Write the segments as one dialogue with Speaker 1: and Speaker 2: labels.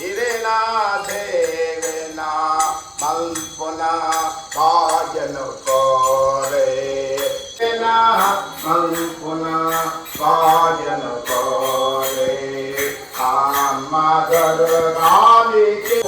Speaker 1: ಇರೇನಾ ದೇವೇನಾ ಮಲ್ಪುನ ಭಾಜನ ಕೋರೆ ಮಲ್ಪುನ ಭಾಜನ ಕೋರೆ ಕಾಮಗರ ಗಾಮಿಕೆ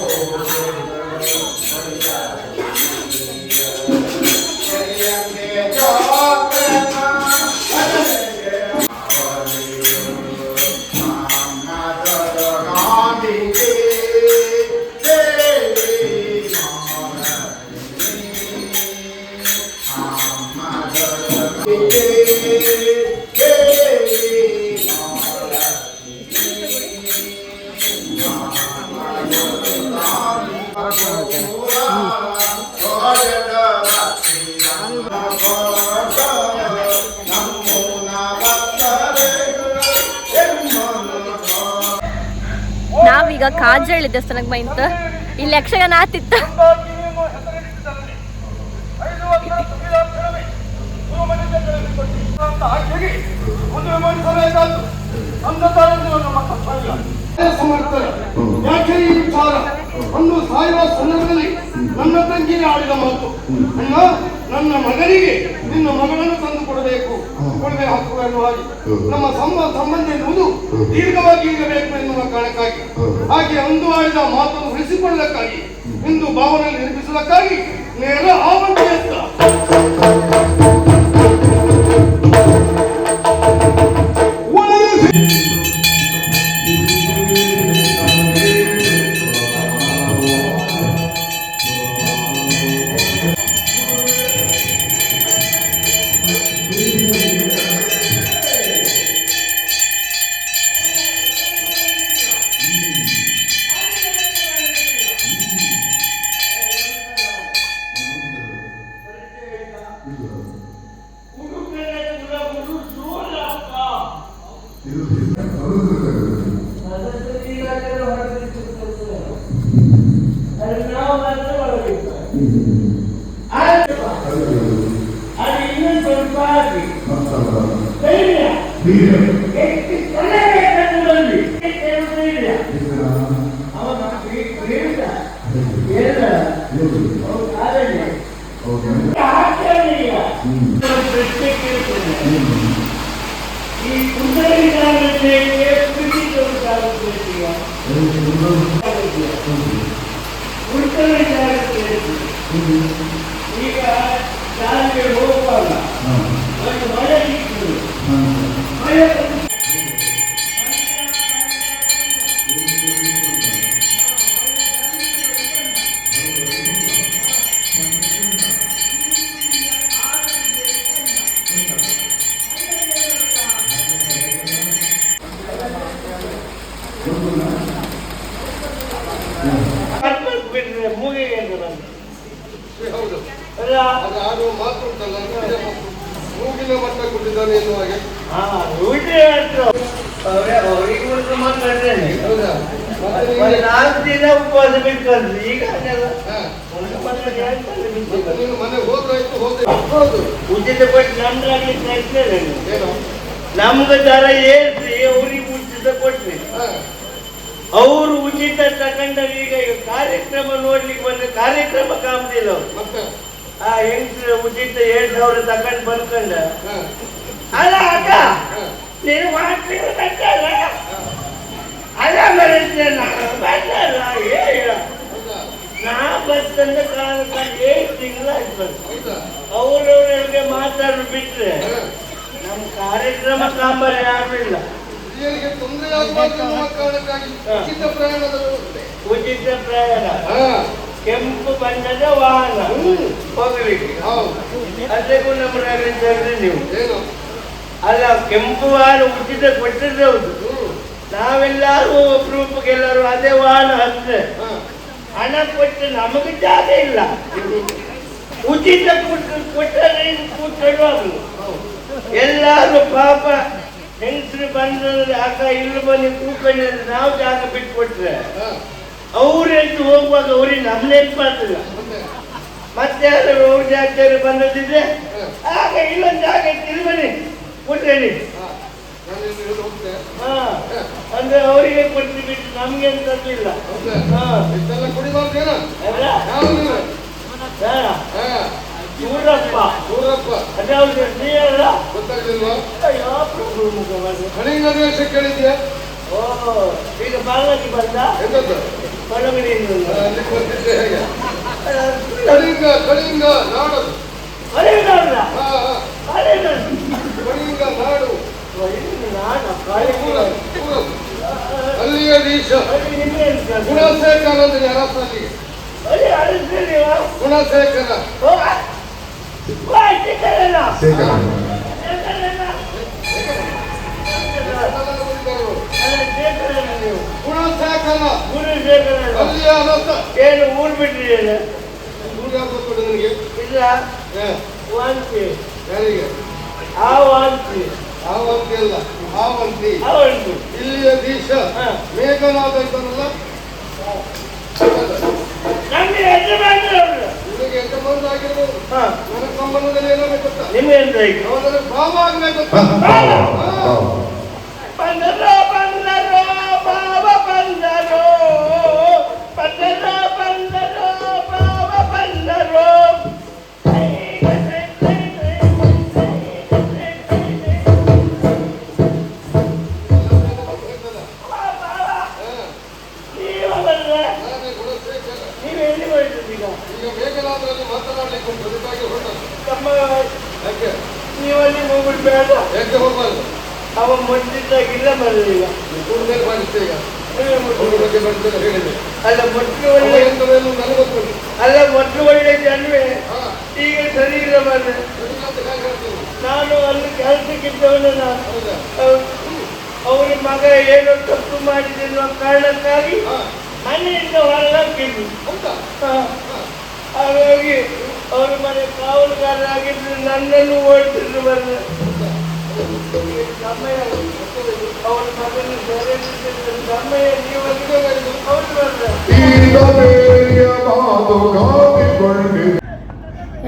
Speaker 2: ನಾವೀಗ ಕಾಜಳ್ಳಿ ದೇವಸ್ಥಾನಕ್ಕೆ ಬಂತ ಇಲ್ಲಿ ಯಕ್ಷಗಾನ ಆತಿತ್ತ.
Speaker 3: ಯಾಕೆ ಈ ವಿಚಾರ ಒಂದು ಸಾಯುವ ಸಂದರ್ಭದಲ್ಲಿ ನನ್ನ ತಂಗಿಗೆ ಆಡಿದ ಮಾತು, ಅಣ್ಣ ನನ್ನ ಮಗನಿಗೆ ನಿನ್ನ ಮಗಳನ್ನು ತಂದು ಕೊಡಬೇಕು ಹಕ್ಕು ಎನ್ನುವ ಹಾಗೆ ನಮ್ಮ ಸಂಬಂಧ ಎನ್ನುವುದು ದೀರ್ಘವಾಗಿ ಇರಬೇಕು ಎನ್ನುವ ಕಾರಣಕ್ಕಾಗಿ ಹಾಗೆ ಒಂದು ಆಡಿದ ಮಾತನ್ನು ಉಳಿಸಿಕೊಳ್ಳಕ್ಕಾಗಿ ಇಂದು ಭಾವನೆ ನಿರ್ಮಿಸುವುದಕ್ಕಾಗಿ ನೇರ ಆವಂತಿಯತ್ತ ಈಗ ಜಾರಿಗೆ ಹೋಗುವಾಗ ಮಳೆ ಮೂಗಿಗೆ ಹೌದು ಆಡುವ ಮಾತು ಉಂಟಲ್ಲ, ಮೂಗಿನ ಮಟ್ಟ ಕೊಟ್ಟಿದ್ದಾನೆ ಎನ್ನುವ ಹಾಗೆ ಉಪವಾಸ ಬಿಟ್ಕೊಂಡ್ರಿ. ಈಗ ಮನೆ ಹೋದ್ರಾಯ್ತು ಹೌದು ಉಚಿತ ಕೊಟ್ಟು ನಮ್ದಾಗ್ಲಿ ಪ್ರಶ್ನೆ ಏನು ನಮ್ಗೆ ದರ ಏರ್ಸಿ ಅವ್ರಿಗೆ ಉಚಿತ ಕೊಟ್ರಿ, ಅವರು ಉಚಿತ ತಗೊಂಡ ಈಗ ಕಾರ್ಯಕ್ರಮ ನೋಡ್ಲಿಕ್ಕೆ ಬಂದ್ರೆ ಕಾರ್ಯಕ್ರಮ ಕಾಮದಿಲ್ಲ ಅವ್ರು. ಆ ಹೆಂಗ್ಸ್ರ ಉಚಿತ 7,000 ತಗೊಂಡು ಬರ್ಕೊಂಡ ಅಲ್ಲ ಅಕ್ಕ ನೀವು ಮಾಡ್ತೀರ ಅಲ್ಲ ಮರೇ ನಾ ಬರ್ತಂದ ಕಾಲಕ್ಕೆ 8 ತಿಂಗಳಾಯ್ತು ಬಂದು ಅವ್ರವ್ರಿಗೆ ಮಾತಾಡ್ ಬಿಟ್ರೆ ನಮ್ ಕಾರ್ಯಕ್ರಮ ಕಾಂಬಾರ ಯಾರು ಇಲ್ಲ. ಉಚಿತ ಪ್ರಯಾಣ ಕೆಂಪು ಬಣ್ಣದ ವಾಹನ ಹೋಗ್ಲಿಕ್ಕೆ ಅದಕ್ಕೂ ನಮ್ಮ ನೀವು ಅಲ್ಲ ಕೆಂಪು ವಾಹನ ಉಚಿತ ಕೊಟ್ಟಿದ್ರೆ ಹೌದು, ನಾವೆಲ್ಲರೂ ಒಬ್ರೊಬ್ಬಗೆಲ್ಲರೂ ಅದೇ ವಾಹನ ಹತ್ತಿರ ಹಣ ಕೊಟ್ಟು ನಮಗೆ ಜಾಗ ಇಲ್ಲ, ಉಚಿತ ಕೊಟ್ಟರೆ ಕೂತ್ಕೊಳ್ಳುವಾಗಲು ಎಲ್ಲಾರು ಪಾಪ ಹೆಂಗಸರು ಬಂದ್ರೆ ಅಕ್ಕ ಇಲ್ಲಿ ಬನ್ನಿ ಕೂತ್ಕೊಂಡಿದ್ರೆ ನಾವು ಜಾಗ ಬಿಟ್ಕೊಟ್ರೆ ಅವ್ರೆಂಟು ಹೋಗುವಾಗ ಅವ್ರಿಗೆ ನಮ್ ನೆನಪಾಗ್ತಿಲ್ಲ. ಮತ್ತೆ ಯಾರು ಅವ್ರ ಜಾಗದಲ್ಲಿ ಬಂದಿದ್ರೆ ಆಗ ಇಲ್ಲೊಂದು ಜಾಗ ಇಲ್ಲಿ ಬನ್ನಿ ಕೂತ್ಕೊಳ್ಳಿ ಅಂದ್ರೆ ಅವರಿಗೆ ಕೊಟ್ಟು ಬಿಟ್ಟು ನಮ್ಗೆ ಅಂತ ತರಲಿಲ್ಲ. ಊರಪ್ಪ ಅದ್ಯಾವ್ದು ನೀರಲ್ಲ
Speaker 1: ಕೇಳಿದ್ಯಾ?
Speaker 3: ಓ ಈಗ ಬಾಲಕಿ ಬಂದ ಒಳಗಡೆಯಿಂದ
Speaker 1: ಕಳಿಂಗ ಕಳಿಂಗ ನಾಡು
Speaker 3: ಕಳಿಂಗ
Speaker 1: ನಾಡು ಅಲ್ಲಿಯ ದೇಶ ಗುಣಶೇಖರ ಅಂದ್ರೆ ಅರಸಲ್ಲಿಗೆ ಗುಣಶೇಖರ ಗುಣಶೇಖರ ಅಲ್ಲಿಯ ಅರಸ
Speaker 3: ಏನು ಊರು ಬಿಟ್ರಿ
Speaker 1: ಊರು ಯಾವ್ದು ನನಗೆ
Speaker 3: ಇಲ್ಲ ವಾಂತಿ
Speaker 1: ಯಾರಿಗೆ
Speaker 3: ಆ ವಾಂತಿ
Speaker 1: ಆವಂತಿ ಅಲ್ಲ ಆವಂತಿ
Speaker 3: ಅವಂತಿ
Speaker 1: ಇಲ್ಲಿಯ ದೇಶ ಮೇಘನಾಥ ಇದ್ದಾನಲ್ಲ
Speaker 3: ನಮ್ಗೆ ಯಜಮಾನ್ರು
Speaker 1: ನಿಮಗೆ ಎಂತ ಬಂದು ಆಗಿರ್ಬೋದು ನನ್ನ ಸಂಬಂಧದಲ್ಲಿ ಏನಾಗಬೇಕು ಗೊತ್ತಾ?
Speaker 3: ನಿಮ್ಗೆ ಎಂತ
Speaker 1: ಅವನಲ್ಲಿ ಭಾವ ಆಗ್ಬೇಕು
Speaker 3: ಬಂದರೋ ಬಂದರೋ ಬಾವ ಬಂದರೋ ಬಂದರೋ ಬಂದರೋ ಬಾವ ಬಂದರೋ ನೀವಲ್ಲಿ ಹೋಗ್ಬಿಟ್ಟು ಬೇಡ
Speaker 1: ಯಾಕೆ ಹೋಗ್ಬಾರ್ದು?
Speaker 3: ಅವ ಮೊಟ್ಟಿದ್ದಾಗಿಲ್ಲ ಬರಲಿಲ್ಲ
Speaker 1: ಮೇಲೆ ಮಾಡಿಸ್ತೇ ಈಗ ಬಗ್ಗೆ ಬರ್ತದೆ ಹೇಳಿದೆ
Speaker 3: ಅಲ್ಲ ಮೊಟ್ಟಲು ಒಳ್ಳೆ
Speaker 1: ನನಗೆ ಗೊತ್ತು
Speaker 3: ಅಲ್ಲ ಮೊಟ್ಟಲು ಒಳ್ಳೆ ಜನ್ಮೆ ಈಗ ಸರಿ ಇಲ್ಲ ಬಂದೆ ನಾನು ಅಲ್ಲಿ ಕೆಲಸಕ್ಕಿದ್ದವನ ಅವರ ಮಗ ಏನೋ ತಪ್ಪು ಮಾಡಿದೆನ್ನುವ ಕಾರಣಕ್ಕಾಗಿ ಮನೆಯಿಂದ ಹೊರಗಾಕಿದ್ವಿ ಹಾಗಾಗಿ ಅವ್ರ ಮನೆ ಕಾವಲುಗಾರರಾಗಿದ್ದು ನನ್ನನ್ನು ಓಡಿಸಿದ್ರು ಬಂದ ಸಮಯ ಅವ್ರ ಮಗನ ಸಮಯ ನೀವು ಅವ್ರು ಬಂದ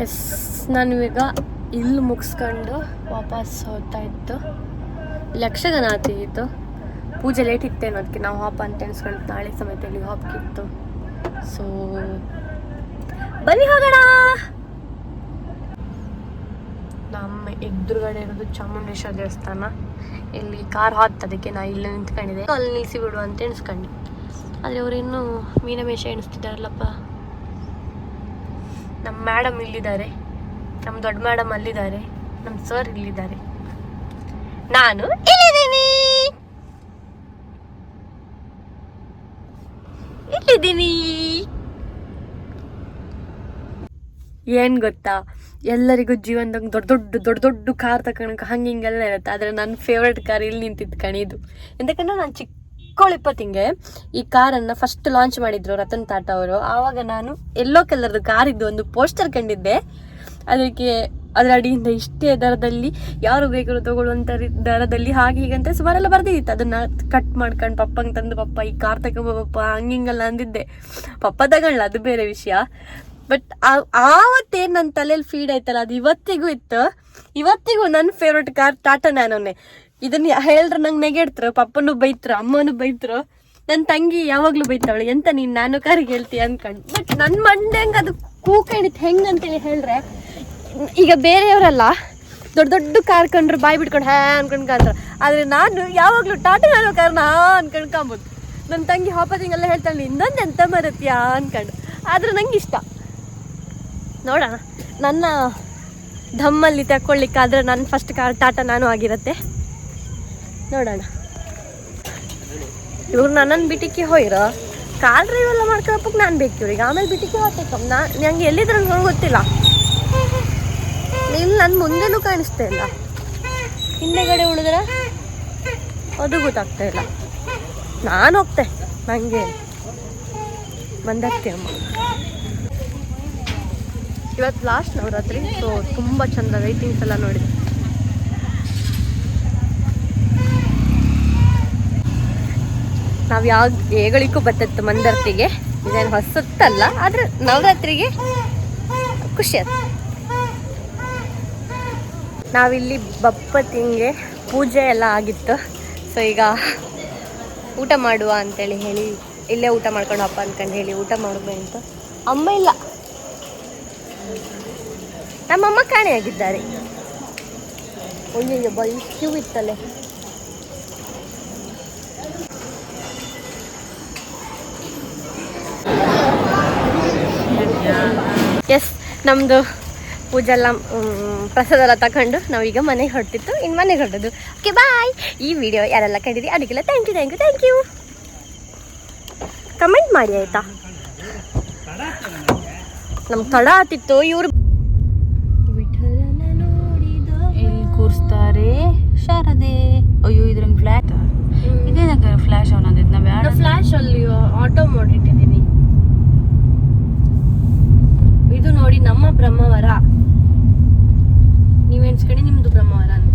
Speaker 2: ಎಸ್ ನಾನು ಈಗ ಇಲ್ಲಿ ಮುಗಿಸ್ಕೊಂಡು ವಾಪಸ್ ಹೋಗ್ತಾ ಇತ್ತು. ಯಕ್ಷಗಾನ ಇತ್ತು, ಪೂಜೆ ಲೇಟ್ ಇತ್ತೇನೋ ಅದಕ್ಕೆ ನಾವು ಹಾಪ ಅಂತ ಎಣಿಸ್ಕೊಂಡು ನಾಳೆ ಸಮೇತಲ್ಲಿ ಹಾಪ್ಕಿತ್ತು. ಸೊ ಬನ್ನಿ ಹೋಗೋಣ. ನಮ್ಮ ಎದುರುಗಡೆ ಇರೋದು ಚಾಮುಂಡೇಶ್ವರ ದೇವಸ್ಥಾನ. ಇಲ್ಲಿ ಕಾರ್ ಹಾಕ್ತದಕ್ಕೆ ನಾ ಇಲ್ಲಿ ನಿಂತ್ಕೊಂಡಿದ್ದೆ, ಅಲ್ಲಿ ನಿಲ್ಲಿಸಿ ಬಿಡು ಅಂತ ಎಣಿಸ್ಕೊಂಡು. ಆದರೆ ಅವರು ಇನ್ನೂ ಮೀನಮೇಷ ಎಣಿಸ್ತಿದ್ದಾರಲ್ಲಪ್ಪ. ನಮ್ಮ ಮೇಡಮ್ ಇಲ್ಲಿದ್ದಾರೆ, ನಮ್ಮ ದೊಡ್ಡ ಮೇಡಮ್ ಅಲ್ಲಿದ್ದಾರೆ, ನಮ್ಮ ಸರ್ ಇಲ್ಲಿದ್ದಾರೆ, ನಾನು ಇಲ್ಲಿದ್ದೀನಿ. ಏನು ಗೊತ್ತಾ, ಎಲ್ಲರಿಗೂ ಜೀವನದಾಗ ದೊಡ್ಡ ದೊಡ್ಡ ಕಾರ್ ತಗೊಳಕ್ಕೆ ಹಂಗೆ ಹಿಂಗೆಲ್ಲ ಇರುತ್ತೆ. ಆದರೆ ನನ್ನ ಫೇವ್ರೆಟ್ ಕಾರ್ ಇಲ್ಲಿ ನಿಂತಿದ್ದು ಕಣಿದು. ಎಂತಕ್ಕಂದ್ರೆ ನಾನು ಚಿಕ್ಕವಳಿಪ್ಪತ್ತಿಂಗೆ ಈ ಕಾರನ್ನು ಫಸ್ಟ್ ಲಾಂಚ್ ಮಾಡಿದ್ರು ರತನ್ ಟಾಟಾ ಅವರು. ಆವಾಗ ನಾನು ಎಲ್ಲೋ ಕಲರ್ದು ಕಾರಿದ್ದು ಒಂದು ಪೋಸ್ಟರ್ ಕಂಡಿದ್ದೆ. ಅದಕ್ಕೆ ಅದರ ಅಡಿಯಿಂದ ಇಷ್ಟೇ ದರದಲ್ಲಿ ಯಾರು ಬೇಕಾದ್ರೂ ತಗೊಳ್ಳುವಂಥ ದರದಲ್ಲಿ ಹಾಗೆ ಹೀಗಂತ ಸುಮಾರೆಲ್ಲ ಬರ್ದಿತ್ತು. ಅದನ್ನು ಕಟ್ ಮಾಡ್ಕೊಂಡು ಪಪ್ಪಂಗೆ ತಂದು, ಪಪ್ಪ ಈ ಕಾರ್ ತಗೊಂಬಪ್ಪ ಹಂಗೆ ಹಿಂಗೆಲ್ಲ ಅಂದಿದ್ದೆ. ಪಪ್ಪ ತಗೊಳ್ಳ, ಅದು ಬೇರೆ ವಿಷಯ. ಬಟ್ ಆವತ್ತೇನು ನನ್ನ ತಲೆಯಲ್ಲಿ ಫೀಡ್ ಆಯ್ತಲ್ಲ, ಅದು ಇವತ್ತಿಗೂ ಇತ್ತು. ಇವತ್ತಿಗೂ ನನ್ನ ಫೇವ್ರೆಟ್ ಕಾರ್ ಟಾಟಾ ನ್ಯಾನೋನೇ. ಇದನ್ನ ಹೇಳಿದ್ರೆ ನಂಗೆ ನೆಗೆಡ್ತರು, ಪಪ್ಪನೂ ಬೈತರು, ಅಮ್ಮನೂ ಬೈತರು, ನನ್ನ ತಂಗಿ ಯಾವಾಗಲೂ ಬೈತಾವಳೆ, ಎಂತ ನೀನು ನ್ಯಾನೋ ಕಾರಿಗೆ ಹೇಳ್ತೀಯ ಅಂದ್ಕೊಂಡು. ಬಟ್ ನನ್ನ ಮಂಡೆ ಹಂಗೆ ಅದು ಕೂಕೊಂಡಿತ್ತು. ಹೆಂಗೆ ಅಂತೇಳಿ ಹೇಳಿದ್ರೆ, ಈಗ ಬೇರೆಯವರೆಲ್ಲ ದೊಡ್ಡ ಕಾರ್ ಕಂಡ್ರು ಬಾಯಿ ಬಿಟ್ಕೊಂಡು ಅನ್ಕೊಂಡು ಕಾಣ್ತಾರೆ. ಆದರೆ ನಾನು ಯಾವಾಗಲೂ ಟಾಟಾ ನ್ಯಾನೋ ಕಾರ್ನ ಅನ್ಕೊಂಡು ಕಾಂಬೋದು. ನನ್ನ ತಂಗಿ ಹಾಪತಿಂಗೆಲ್ಲ ಹೇಳ್ತಾಳೆ, ಇನ್ನೊಂದು ಎಂತ ಮರತ್ಯಾ ಅನ್ಕೊಂಡು. ಆದ್ರೆ ನಂಗೆ ಇಷ್ಟ. ನೋಡೋಣ, ನನ್ನ ಧಮ್ಮಲ್ಲಿ ತಗೊಳ್ಳಿಕ್ಕಾದ್ರೆ ನನ್ನ ಫಸ್ಟ್ ಕಾರ್ ಟಾಟಾ ನ್ಯಾನೋ ಆಗಿರುತ್ತೆ. ನೋಡೋಣ. ಇವ್ರು ನನ್ನನ್ನು ಬಿಟ್ಟಿಕ್ಕೆ ಹೋಯ್ರ ಕಾರ್ ಡ್ರೈವ್ ಎಲ್ಲ ಮಾಡ್ಕೊಳಪ್ಪಕ್ಕೆ ನಾನು ಬೇಕು ಇವ್ರಿಗೆ. ಆಮೇಲೆ ಬಿಟ್ಟಿಕ್ಕೆ ಹೋಗ್ತಕ್ಕ ನಂಗೆ ಎಲ್ಲಿದ್ರೆ ಗೊತ್ತಿಲ್ಲ. ಇಲ್ಲಿ ನನ್ನ ಮುಂದೆನೂ ಕಾಣಿಸ್ತಾ ಇಲ್ಲ, ಹಿಂದೆಗಡೆ ಉಳಿದ್ರೆ ಅದು ಗೊತ್ತಾಗ್ತಾ ಇಲ್ಲ. ನಾನು ಹೋಗ್ತೆ, ನನಗೆ ಬಂದತ್ತೆ ಅಮ್ಮ. ಇವತ್ತು ಲಾಸ್ಟ್ ನವರಾತ್ರಿ, ಸೊ ತುಂಬ ಚಂದ ಲೈಟಿಂಗ್ಸ್ ಎಲ್ಲ ನೋಡಿದೆ. ನಾವು ಯಾವ್ದು ಏಗಳಿಗೂ ಬತ್ತತ್ತು ಮಂದರ್ತಿಗೆ. ಇದೇನು ಹೊಸತ್ತಲ್ಲ, ಆದರೆ ನವರಾತ್ರಿಗೆ ಖುಷಿ ಆಯ್ತು. ನಾವಿಲ್ಲಿ ಬಪ್ಪತ್ತಿಂಗೆ ಪೂಜೆ ಎಲ್ಲ ಆಗಿತ್ತು. ಸೊ ಈಗ ಊಟ ಮಾಡುವ ಅಂತೇಳಿ ಹೇಳಿ ಇಲ್ಲೇ ಊಟ ಮಾಡ್ಕೊಂಡು ಅಪ್ಪ ಅಂದ್ಕೊಂಡು ಹೇಳಿ ಊಟ ಮಾಡಬೇಕು ಅಂತ. ಅಮ್ಮ ಇಲ್ಲ, ನಮ್ಮಮ್ಮ ಕಾಣೆಯಾಗಿದ್ದಾರೆ. ಅಯ್ಯಯ್ಯೋ ಬೈ ಕ್ಯೂ ಇತ್ತಲ್ಲೇ. ಎಸ್, ನಮ್ಮದು ಪೂಜೆ ಎಲ್ಲ ಪ್ರಸಾದ ಎಲ್ಲ ತಗೊಂಡು ನಾವೀಗ ಮನೆಗೆ ಹೊರಟಿತ್ತು. ಇನ್ನು ಮನೆಗೆ ಹೊರಟೋದು. Okay bye. ಈ ವಿಡಿಯೋ ಯಾರೆಲ್ಲ ಕಂಡಿದ್ದೀವಿ ಅದಕ್ಕೆಲ್ಲ ಥ್ಯಾಂಕ್ ಯು. ಕಮೆಂಟ್ ಮಾಡಿ ಆಯಿತಾ. ನಮ್ಗೆ ತಡ ಆತಿತ್ತು. ಇವರು
Speaker 4: ಇಲ್ಲಿ ಕೂರಿಸ್ತಾರೆ ಶಾರದೆ. ಅಯ್ಯೋ ಇದ್ರಂಗೆ ಫ್ಲಾಟ್ ಇದೇನಕ್ಕೆ ಫ್ಲಾಶ್ ಆನ್ ಆಗೈತೆ. ನಾವು
Speaker 2: ಫ್ಲಾಶ್ ಅಲ್ಲಿ ಆಟೋ ಮೋಡ್ ಇಟ್ಟಿದ್ದೀನಿ. ಇದು ನೋಡಿ ನಮ್ಮ ಬ್ರಹ್ಮಾವರ. ನೀವೆನ್ಸ್ಕಡಿ ನಿಮ್ದು ಬ್ರಹ್ಮಾವರ ಅಂತ.